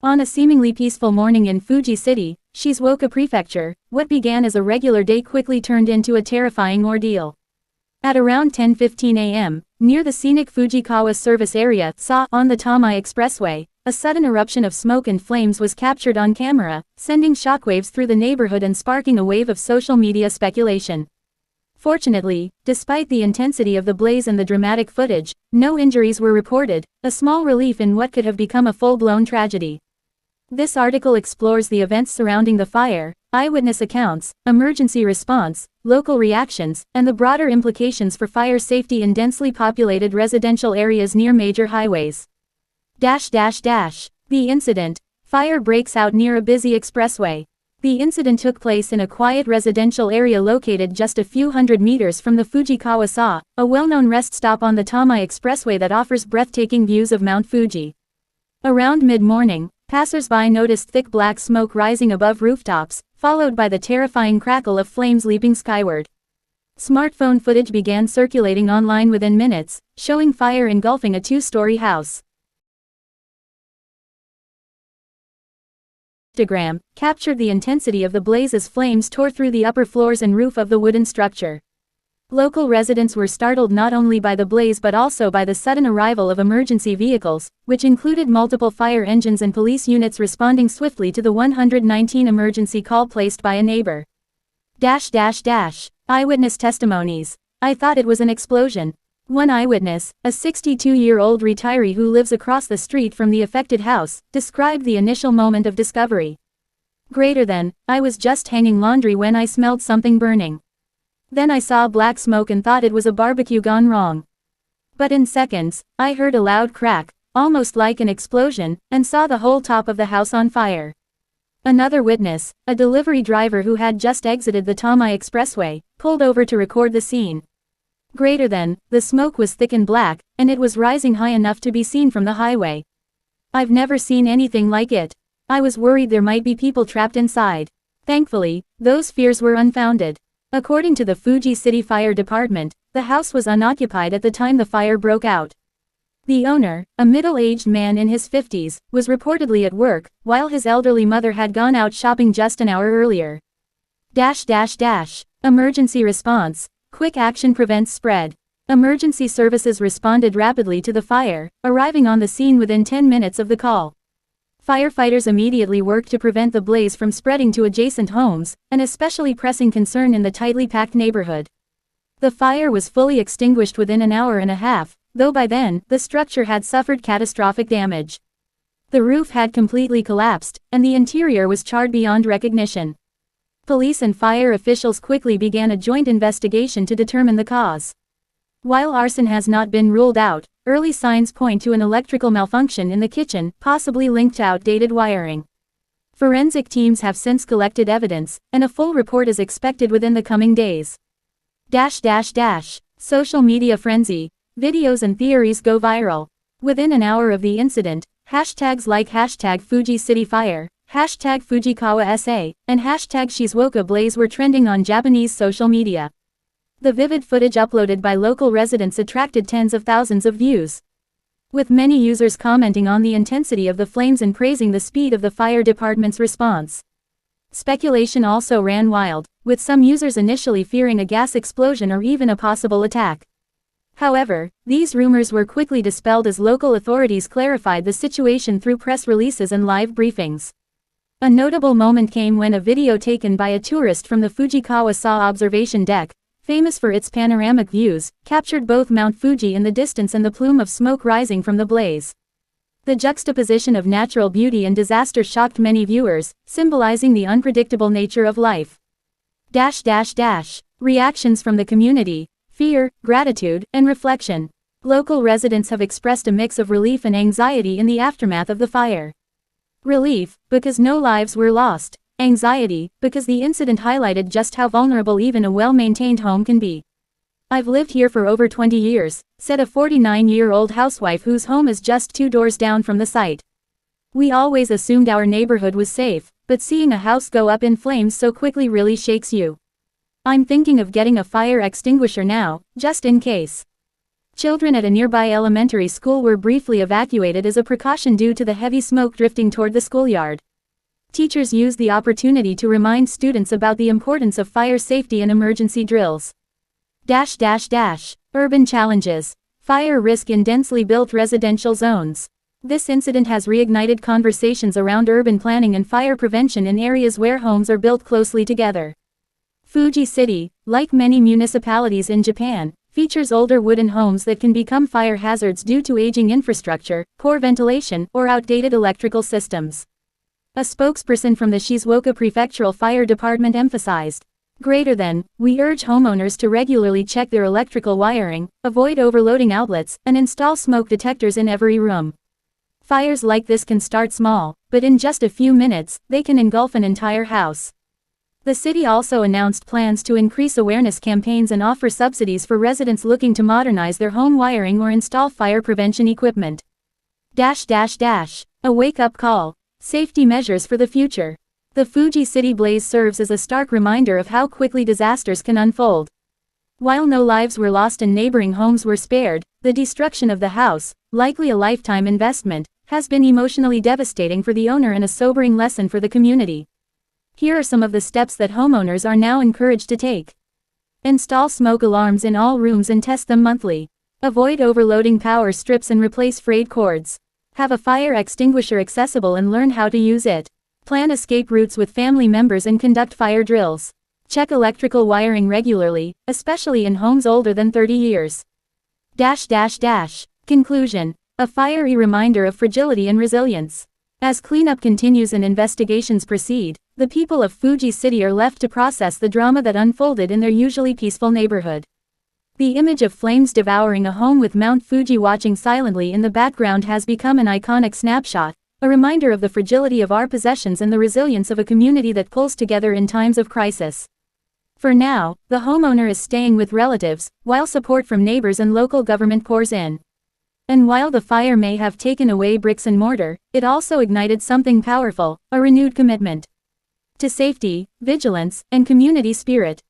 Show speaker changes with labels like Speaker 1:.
Speaker 1: On a seemingly peaceful morning in Fuji City, Shizuoka Prefecture, what began as a regular day quickly turned into a terrifying ordeal. At around 10:15 a.m., near the scenic Fujikawa service area on the Tamai Expressway, a sudden eruption of smoke and flames was captured on camera, sending shockwaves through the neighborhood and sparking a wave of social media speculation. Fortunately, despite the intensity of the blaze and the dramatic footage, no injuries were reported, a small relief in what could have become a full-blown tragedy. This article explores the events surrounding the fire, eyewitness accounts, emergency response, local reactions, and the broader implications for fire safety in densely populated residential areas near major highways. The incident. Fire breaks out near a busy expressway. The incident took place in a quiet residential area located just a few hundred meters from the Fujikawa Sa, a well-known rest stop on the Tamai Expressway that offers breathtaking views of Mount Fuji. Around mid-morning, passers-by noticed thick black smoke rising above rooftops, followed by the terrifying crackle of flames leaping skyward. Smartphone footage began circulating online within minutes, showing fire engulfing a two-story house. Instagram captured the intensity of the blaze as flames tore through the upper floors and roof of the wooden structure. Local residents were startled not only by the blaze but also by the sudden arrival of emergency vehicles, which included multiple fire engines and police units responding swiftly to the 119 emergency call placed by a neighbor. Eyewitness testimonies. I thought it was an explosion. One eyewitness, a 62-year-old retiree who lives across the street from the affected house, described the initial moment of discovery. I was just hanging laundry when I smelled something burning. Then I saw black smoke and thought it was a barbecue gone wrong. But in seconds, I heard a loud crack, almost like an explosion, and saw the whole top of the house on fire. Another witness, a delivery driver who had just exited the Tamai Expressway, pulled over to record the scene. The smoke was thick and black, and it was rising high enough to be seen from the highway. I've never seen anything like it. I was worried there might be people trapped inside. Thankfully, those fears were unfounded. According to the Fuji City Fire Department, the house was unoccupied at the time the fire broke out. The owner, a middle-aged man in his 50s, was reportedly at work, while his elderly mother had gone out shopping just an hour earlier. Emergency response. Quick action prevents spread. Emergency services responded rapidly to the fire, arriving on the scene within 10 minutes of the call. Firefighters immediately worked to prevent the blaze from spreading to adjacent homes, an especially pressing concern in the tightly packed neighborhood. The fire was fully extinguished within an hour and a half, though by then, the structure had suffered catastrophic damage. The roof had completely collapsed, and the interior was charred beyond recognition. Police and fire officials quickly began a joint investigation to determine the cause. While arson has not been ruled out, early signs point to an electrical malfunction in the kitchen, possibly linked to outdated wiring. Forensic teams have since collected evidence, and a full report is expected within the coming days. Social media frenzy. Videos and theories go viral. Within an hour of the incident, hashtags like #FujiCityFire, #FujikawaSa, and #Shizuoka were trending on Japanese social media. The vivid footage uploaded by local residents attracted tens of thousands of views, with many users commenting on the intensity of the flames and praising the speed of the fire department's response. Speculation also ran wild, with some users initially fearing a gas explosion or even a possible attack. However, these rumors were quickly dispelled as local authorities clarified the situation through press releases and live briefings. A notable moment came when a video taken by a tourist from the Fujikawa Sa observation deck, famous for its panoramic views, captured both Mount Fuji in the distance and the plume of smoke rising from the blaze. The juxtaposition of natural beauty and disaster shocked many viewers, symbolizing the unpredictable nature of life. Reactions from the community. Fear, gratitude, and reflection. Local residents have expressed a mix of relief and anxiety in the aftermath of the fire. Relief, because no lives were lost. Anxiety, because the incident highlighted just how vulnerable even a well-maintained home can be. I've lived here for over 20 years, said a 49-year-old housewife whose home is just 2 doors down from the site. We always assumed our neighborhood was safe, but seeing a house go up in flames so quickly really shakes you. I'm thinking of getting a fire extinguisher now, just in case. Children at a nearby elementary school were briefly evacuated as a precaution due to the heavy smoke drifting toward the schoolyard. Teachers used the opportunity to remind students about the importance of fire safety and emergency drills. Urban challenges. Fire risk in densely built residential zones. This incident has reignited conversations around urban planning and fire prevention in areas where homes are built closely together. Fuji City, like many municipalities in Japan, features older wooden homes that can become fire hazards due to aging infrastructure, poor ventilation, or outdated electrical systems. A spokesperson from the Shizuoka Prefectural Fire Department emphasized, we urge homeowners to regularly check their electrical wiring, avoid overloading outlets, and install smoke detectors in every room. Fires like this can start small, but in just a few minutes, they can engulf an entire house. The city also announced plans to increase awareness campaigns and offer subsidies for residents looking to modernize their home wiring or install fire prevention equipment. A wake-up call. Safety measures for the future. The Fuji City blaze serves as a stark reminder of how quickly disasters can unfold. While no lives were lost and neighboring homes were spared, the destruction of the house, likely a lifetime investment, has been emotionally devastating for the owner and a sobering lesson for the community. Here are some of the steps that homeowners are now encouraged to take. Install smoke alarms in all rooms and test them monthly. Avoid overloading power strips and replace frayed cords. Have a fire extinguisher accessible and learn how to use it. Plan escape routes with family members and conduct fire drills. Check electrical wiring regularly, especially in homes older than 30 years. Conclusion. A fiery reminder of fragility and resilience. As cleanup continues and investigations proceed, the people of Fuji City are left to process the drama that unfolded in their usually peaceful neighborhood. The image of flames devouring a home with Mount Fuji watching silently in the background has become an iconic snapshot, a reminder of the fragility of our possessions and the resilience of a community that pulls together in times of crisis. For now, the homeowner is staying with relatives, while support from neighbors and local government pours in. And while the fire may have taken away bricks and mortar, it also ignited something powerful, a renewed commitment to safety, vigilance, and community spirit.